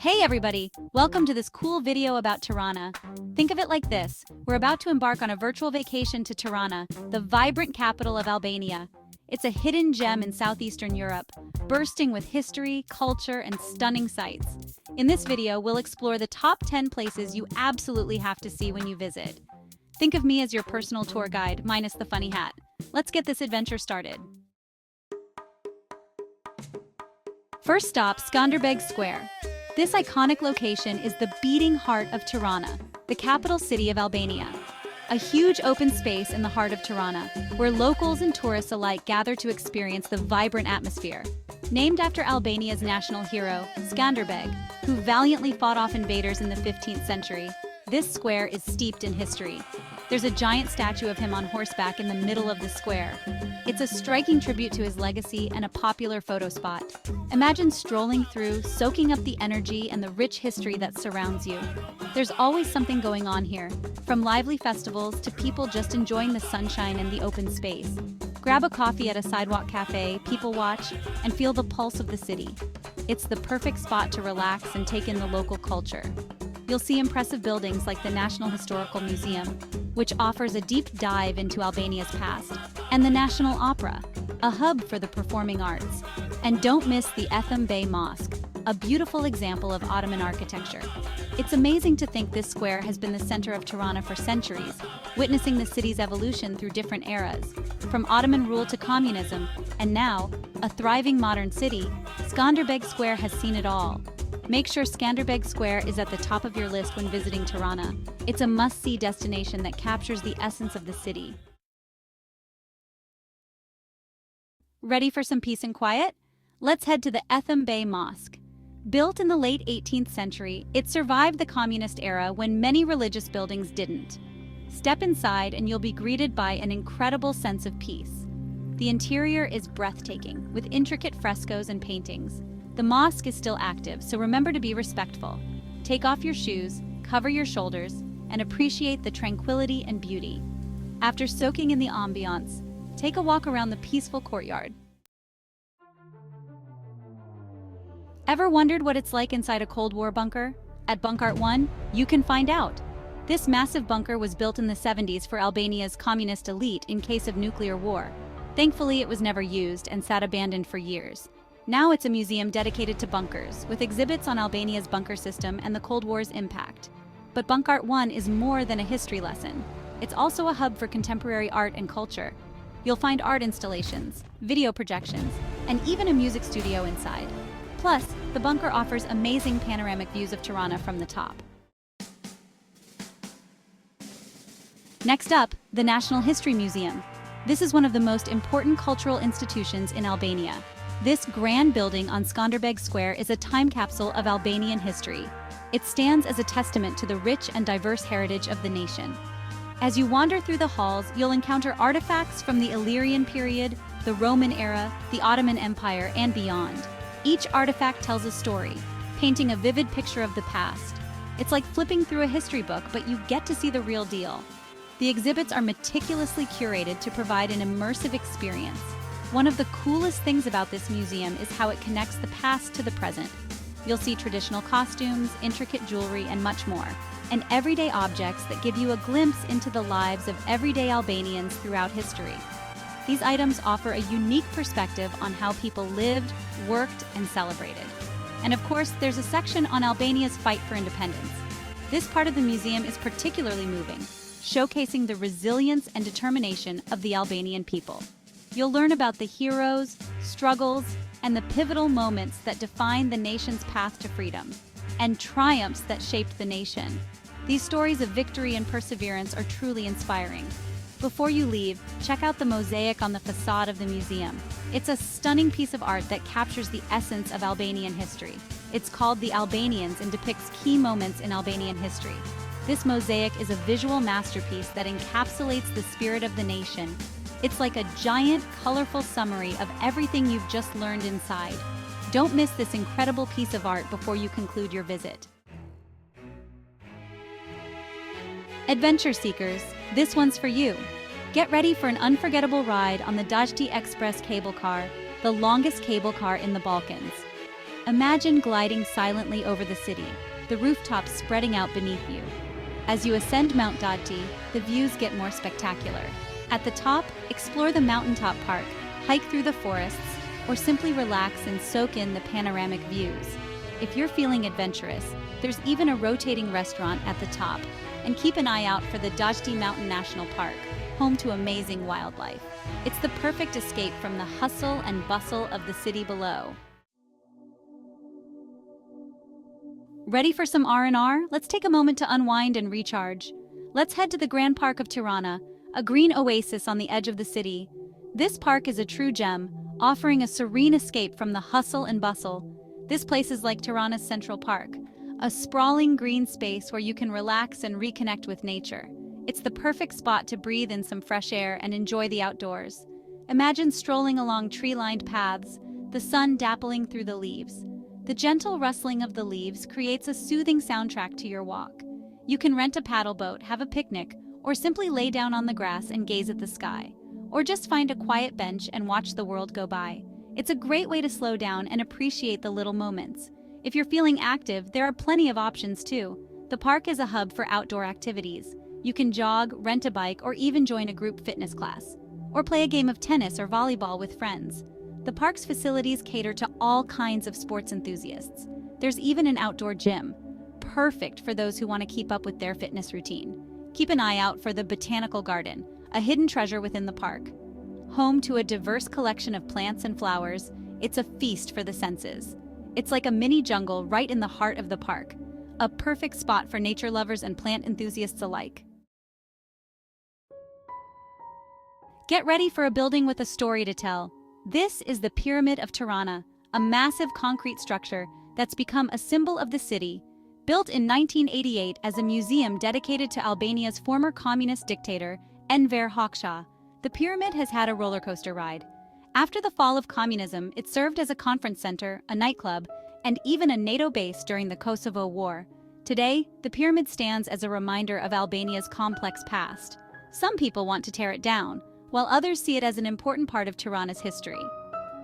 Hey everybody! Welcome to this cool video about Tirana. Think of it like this. We're about to embark on a virtual vacation to Tirana, the vibrant capital of Albania. It's a hidden gem in southeastern Europe, bursting with history, culture, and stunning sights. In this video, we'll explore the top 10 places you absolutely have to see when you visit. Think of me as your personal tour guide, minus the funny hat. Let's get this adventure started. First stop, Skanderbeg Square. This iconic location is the beating heart of Tirana, the capital city of Albania. A huge open space in the heart of Tirana, where locals and tourists alike gather to experience the vibrant atmosphere. Named after Albania's national hero, Skanderbeg, who valiantly fought off invaders in the 15th century, this square is steeped in history. There's a giant statue of him on horseback in the middle of the square. It's a striking tribute to his legacy and a popular photo spot. Imagine strolling through, soaking up the energy and the rich history that surrounds you. There's always something going on here, from lively festivals to people just enjoying the sunshine and the open space. Grab a coffee at a sidewalk cafe, people watch, and feel the pulse of the city. It's the perfect spot to relax and take in the local culture. You'll see impressive buildings like the National Historical Museum, which offers a deep dive into Albania's past, and the National Opera, a hub for the performing arts. And don't miss the Pyramid Mosque, a beautiful example of Ottoman architecture. It's amazing to think this square has been the center of Tirana for centuries, witnessing the city's evolution through different eras. From Ottoman rule to communism, and now, a thriving modern city, Skanderbeg Square has seen it all. Make sure Skanderbeg Square is at the top of your list when visiting Tirana. It's a must-see destination that captures the essence of the city. Ready for some peace and quiet? Let's head to the Pyramid Mosque. Built in the late 18th century, it survived the communist era when many religious buildings didn't. Step inside and you'll be greeted by an incredible sense of peace. The interior is breathtaking, with intricate frescoes and paintings. The mosque is still active, so remember to be respectful. Take off your shoes, cover your shoulders, and appreciate the tranquility and beauty. After soaking in the ambiance, take a walk around the peaceful courtyard. Ever wondered what it's like inside a Cold War bunker? At Bunkart 1, you can find out. This massive bunker was built in the 70s for Albania's communist elite in case of nuclear war. Thankfully, it was never used and sat abandoned for years. Now it's a museum dedicated to bunkers, with exhibits on Albania's bunker system and the Cold War's impact. But Bunkart 1 is more than a history lesson. It's also a hub for contemporary art and culture. You'll find art installations, video projections, and even a music studio inside. Plus, the bunker offers amazing panoramic views of Tirana from the top. Next up, the National History Museum. This is one of the most important cultural institutions in Albania. This grand building on Skanderbeg Square is a time capsule of Albanian history. It stands as a testament to the rich and diverse heritage of the nation. As you wander through the halls, you'll encounter artifacts from the Illyrian period, the Roman era, the Ottoman Empire, and beyond. Each artifact tells a story, painting a vivid picture of the past. It's like flipping through a history book, but you get to see the real deal. The exhibits are meticulously curated to provide an immersive experience. One of the coolest things about this museum is how it connects the past to the present. You'll see traditional costumes, intricate jewelry, and much more, and everyday objects that give you a glimpse into the lives of everyday Albanians throughout history. These items offer a unique perspective on how people lived, worked, and celebrated. And of course, there's a section on Albania's fight for independence. This part of the museum is particularly moving, showcasing the resilience and determination of the Albanian people. You'll learn about the heroes, struggles, and the pivotal moments that define the nation's path to freedom, and triumphs that shaped the nation. These stories of victory and perseverance are truly inspiring. Before you leave, check out the mosaic on the facade of the museum. It's a stunning piece of art that captures the essence of Albanian history. It's called The Albanians and depicts key moments in Albanian history. This mosaic is a visual masterpiece that encapsulates the spirit of the nation. It's like a giant, colorful summary of everything you've just learned inside. Don't miss this incredible piece of art before you conclude your visit. Adventure seekers, this one's for you. Get ready for an unforgettable ride on the Dajti Express cable car, the longest cable car in the Balkans. Imagine gliding silently over the city, the rooftops spreading out beneath you. As you ascend Mount Dati, the views get more spectacular. At the top, explore the mountaintop park, hike through the forests, or simply relax and soak in the panoramic views. If you're feeling adventurous, there's even a rotating restaurant at the top. And keep an eye out for the Dajti Mountain National Park, home to amazing wildlife. It's the perfect escape from the hustle and bustle of the city below. Ready for some R&R? Let's take a moment to unwind and recharge. Let's head to the Grand Park of Tirana, a green oasis on the edge of the city. This park is a true gem, offering a serene escape from the hustle and bustle. This place is like Tirana's Central Park, a sprawling green space where you can relax and reconnect with nature. It's the perfect spot to breathe in some fresh air and enjoy the outdoors. Imagine strolling along tree-lined paths, the sun dappling through the leaves. The gentle rustling of the leaves creates a soothing soundtrack to your walk. You can rent a paddle boat, have a picnic, or simply lay down on the grass and gaze at the sky. Or just find a quiet bench and watch the world go by. It's a great way to slow down and appreciate the little moments. If you're feeling active, there are plenty of options too. The park is a hub for outdoor activities. You can jog, rent a bike, or even join a group fitness class. Or play a game of tennis or volleyball with friends. The park's facilities cater to all kinds of sports enthusiasts. There's even an outdoor gym, perfect for those who want to keep up with their fitness routine. Keep an eye out for the Botanical Garden, a hidden treasure within the park. Home to a diverse collection of plants and flowers, it's a feast for the senses. It's like a mini jungle right in the heart of the park, a perfect spot for nature lovers and plant enthusiasts alike. Get ready for a building with a story to tell. This is the Pyramid of Tirana, a massive concrete structure that's become a symbol of the city. Built in 1988 as a museum dedicated to Albania's former communist dictator, Enver Hoxha, the pyramid has had a roller coaster ride. After the fall of communism, it served as a conference center, a nightclub, and even a NATO base during the Kosovo War. Today, the pyramid stands as a reminder of Albania's complex past. Some people want to tear it down, while others see it as an important part of Tirana's history.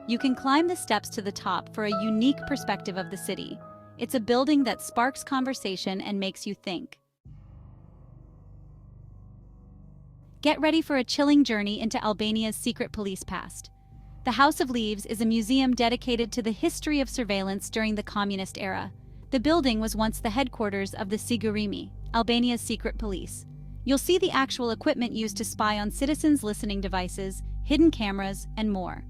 You can climb the steps to the top for a unique perspective of the city. It's a building that sparks conversation and makes you think. Get ready for a chilling journey into Albania's secret police past. The House of Leaves is a museum dedicated to the history of surveillance during the communist era. The building was once the headquarters of the Sigurimi, Albania's secret police. You'll see the actual equipment used to spy on citizens' listening devices, hidden cameras, and more.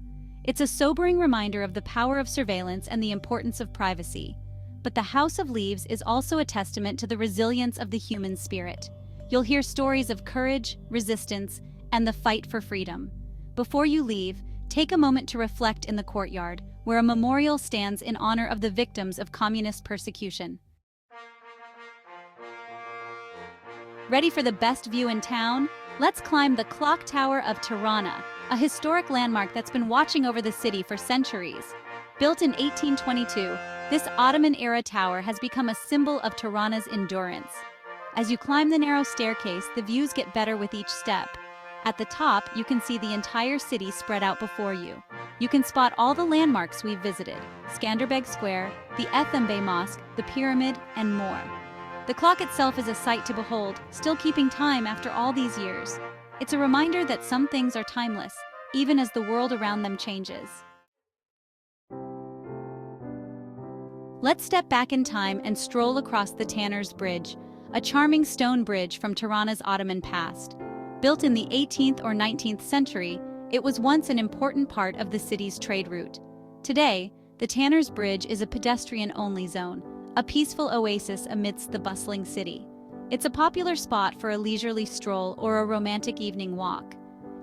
It's a sobering reminder of the power of surveillance and the importance of privacy. But the House of Leaves is also a testament to the resilience of the human spirit. You'll hear stories of courage, resistance, and the fight for freedom. Before you leave, take a moment to reflect in the courtyard, where a memorial stands in honor of the victims of communist persecution. Ready for the best view in town? Let's climb the Clock Tower of Tirana, a historic landmark that's been watching over the city for centuries. Built in 1822, this Ottoman-era tower has become a symbol of Tirana's endurance. As you climb the narrow staircase, the views get better with each step. At the top, you can see the entire city spread out before you. You can spot all the landmarks we've visited: Skanderbeg Square, the Ethembe Mosque, the Pyramid, and more. The clock itself is a sight to behold, still keeping time after all these years. It's a reminder that some things are timeless, even as the world around them changes. Let's step back in time and stroll across the Tanner's Bridge, a charming stone bridge from Tirana's Ottoman past. Built in the 18th or 19th century, it was once an important part of the city's trade route. Today, the Tanner's Bridge is a pedestrian-only zone, a peaceful oasis amidst the bustling city. It's a popular spot for a leisurely stroll or a romantic evening walk.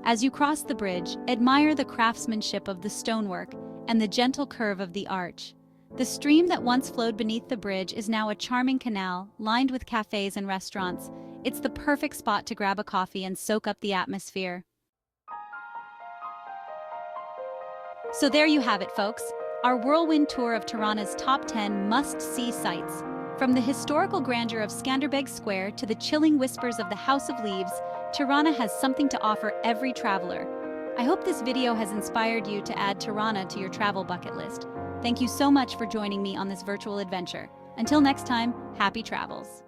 As you cross the bridge, admire the craftsmanship of the stonework and the gentle curve of the arch. The stream that once flowed beneath the bridge is now a charming canal, lined with cafes and restaurants. It's the perfect spot to grab a coffee and soak up the atmosphere. So there you have it, folks. Our whirlwind tour of Tirana's top 10 must-see sites. From the historical grandeur of Skanderbeg Square to the chilling whispers of the House of Leaves, Tirana has something to offer every traveler. I hope this video has inspired you to add Tirana to your travel bucket list. Thank you so much for joining me on this virtual adventure. Until next time, happy travels.